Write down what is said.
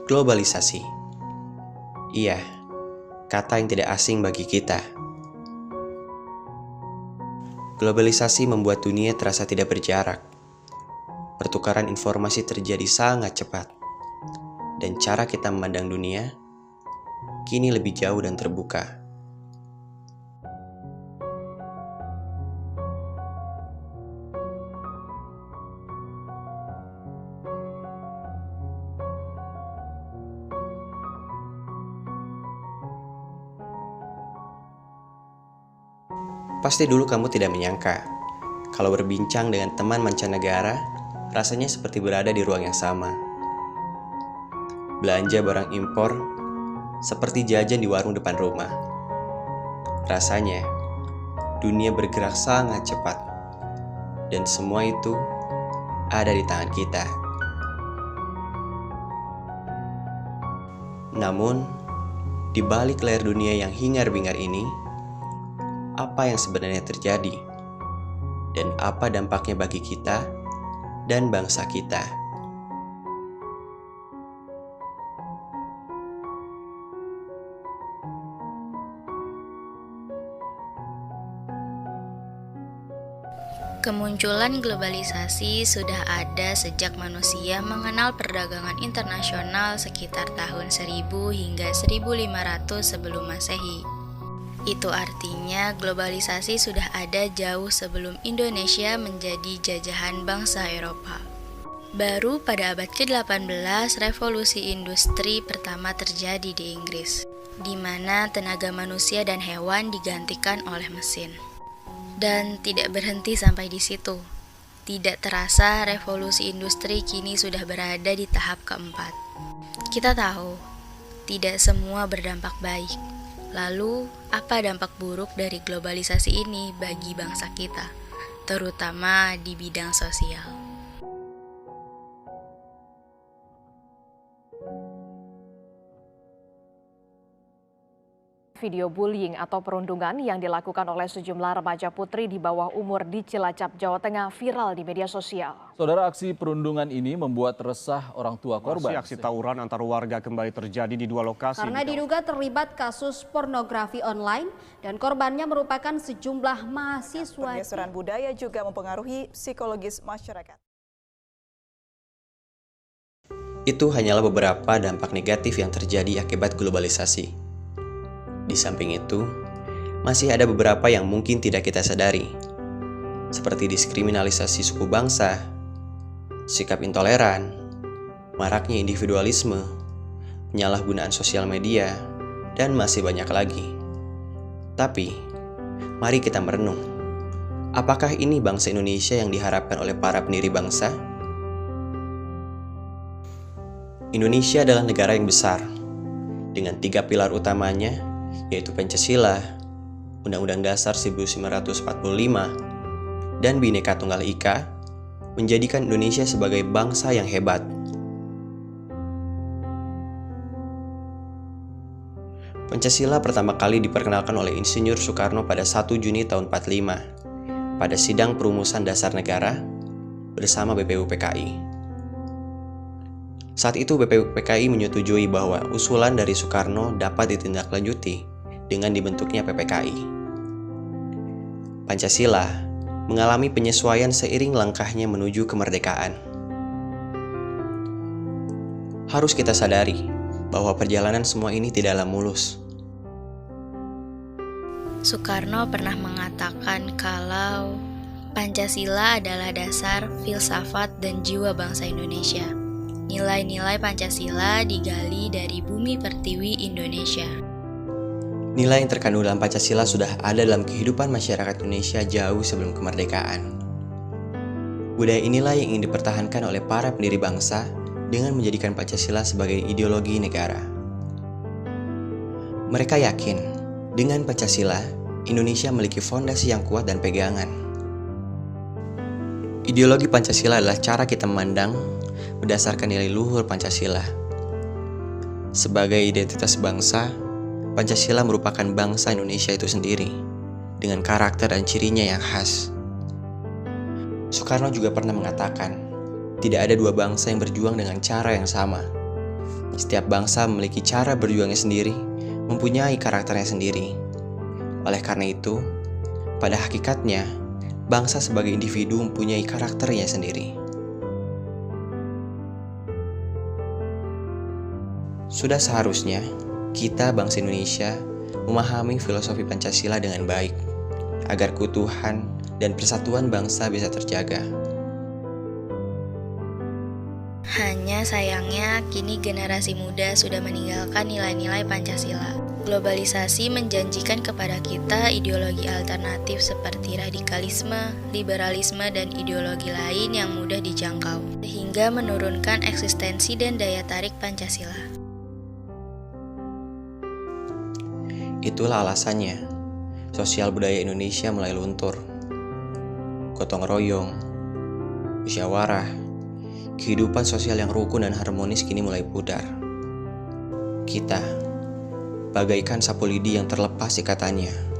Globalisasi. Iya, kata yang tidak asing bagi kita. Globalisasi membuat dunia terasa tidak berjarak. Pertukaran informasi terjadi sangat cepat. Dan cara kita memandang dunia kini lebih jauh dan terbuka. Pasti dulu kamu tidak menyangka kalau berbincang dengan teman mancanegara rasanya seperti berada di ruang yang sama. Belanja barang impor seperti jajan di warung depan rumah. Rasanya dunia bergerak sangat cepat dan semua itu ada di tangan kita. Namun, di balik layar dunia yang hingar-bingar ini, apa yang sebenarnya terjadi, dan apa dampaknya bagi kita dan bangsa kita. Kemunculan globalisasi sudah ada sejak manusia mengenal perdagangan internasional sekitar tahun 1000 hingga 1500 sebelum Masehi. Itu artinya globalisasi sudah ada jauh sebelum Indonesia menjadi jajahan bangsa Eropa. Baru pada abad ke-18 revolusi industri pertama terjadi di Inggris, di mana tenaga manusia dan hewan digantikan oleh mesin. Dan tidak berhenti sampai di situ. Tidak terasa revolusi industri kini sudah berada di tahap keempat. Kita tahu, tidak semua berdampak baik. Lalu, apa dampak buruk dari globalisasi ini bagi bangsa kita, terutama di bidang sosial? Video bullying atau perundungan yang dilakukan oleh sejumlah remaja putri di bawah umur di Cilacap, Jawa Tengah viral di media sosial. Saudara, aksi perundungan ini membuat resah orang tua korban. Aksi tawuran antar warga kembali terjadi di dua lokasi. Karena diduga terlibat kasus pornografi online dan korbannya merupakan sejumlah mahasiswa. Pergeseran budaya juga mempengaruhi psikologis masyarakat. Itu hanyalah beberapa dampak negatif yang terjadi akibat globalisasi. Di samping itu, masih ada beberapa yang mungkin tidak kita sadari, seperti diskriminalisasi suku bangsa, sikap intoleran, maraknya individualisme, penyalahgunaan sosial media, dan masih banyak lagi. Tapi, mari kita merenung. Apakah ini bangsa Indonesia yang diharapkan oleh para pendiri bangsa? Indonesia adalah negara yang besar, dengan 3 pilar utamanya, yaitu Pancasila, Undang-Undang Dasar 1945, dan Bhinneka Tunggal Ika, menjadikan Indonesia sebagai bangsa yang hebat. Pancasila pertama kali diperkenalkan oleh Insinyur Soekarno pada 1 Juni tahun 45, pada Sidang Perumusan Dasar Negara bersama BPUPKI. Saat itu BPUPKI menyetujui bahwa usulan dari Soekarno dapat ditindaklanjuti dengan dibentuknya PPKI. Pancasila mengalami penyesuaian seiring langkahnya menuju kemerdekaan. Harus kita sadari bahwa perjalanan semua ini tidaklah mulus. Soekarno pernah mengatakan kalau Pancasila adalah dasar filsafat dan jiwa bangsa Indonesia. Nilai-nilai Pancasila digali dari bumi pertiwi Indonesia. Nilai yang terkandung dalam Pancasila sudah ada dalam kehidupan masyarakat Indonesia jauh sebelum kemerdekaan. Budaya inilah yang ingin dipertahankan oleh para pendiri bangsa dengan menjadikan Pancasila sebagai ideologi negara. Mereka yakin, dengan Pancasila, Indonesia memiliki fondasi yang kuat dan pegangan. Ideologi Pancasila adalah cara kita memandang berdasarkan nilai luhur Pancasila. Sebagai identitas bangsa, Pancasila merupakan bangsa Indonesia itu sendiri, dengan karakter dan cirinya yang khas. Soekarno juga pernah mengatakan, tidak ada dua bangsa yang berjuang dengan cara yang sama. Setiap bangsa memiliki cara berjuangnya sendiri, mempunyai karakternya sendiri. Oleh karena itu, pada hakikatnya, bangsa sebagai individu mempunyai karakternya sendiri. Sudah seharusnya kita bangsa Indonesia memahami filosofi Pancasila dengan baik, agar keutuhan dan persatuan bangsa bisa terjaga. Hanya sayangnya, kini generasi muda sudah meninggalkan nilai-nilai Pancasila. Globalisasi menjanjikan kepada kita ideologi alternatif seperti radikalisme, liberalisme, dan ideologi lain yang mudah dijangkau, sehingga menurunkan eksistensi dan daya tarik Pancasila. Itulah alasannya, sosial budaya Indonesia mulai luntur. Gotong royong, musyawarah, kehidupan sosial yang rukun dan harmonis kini mulai pudar. Kita bagaikan sapu lidi yang terlepas ikatannya.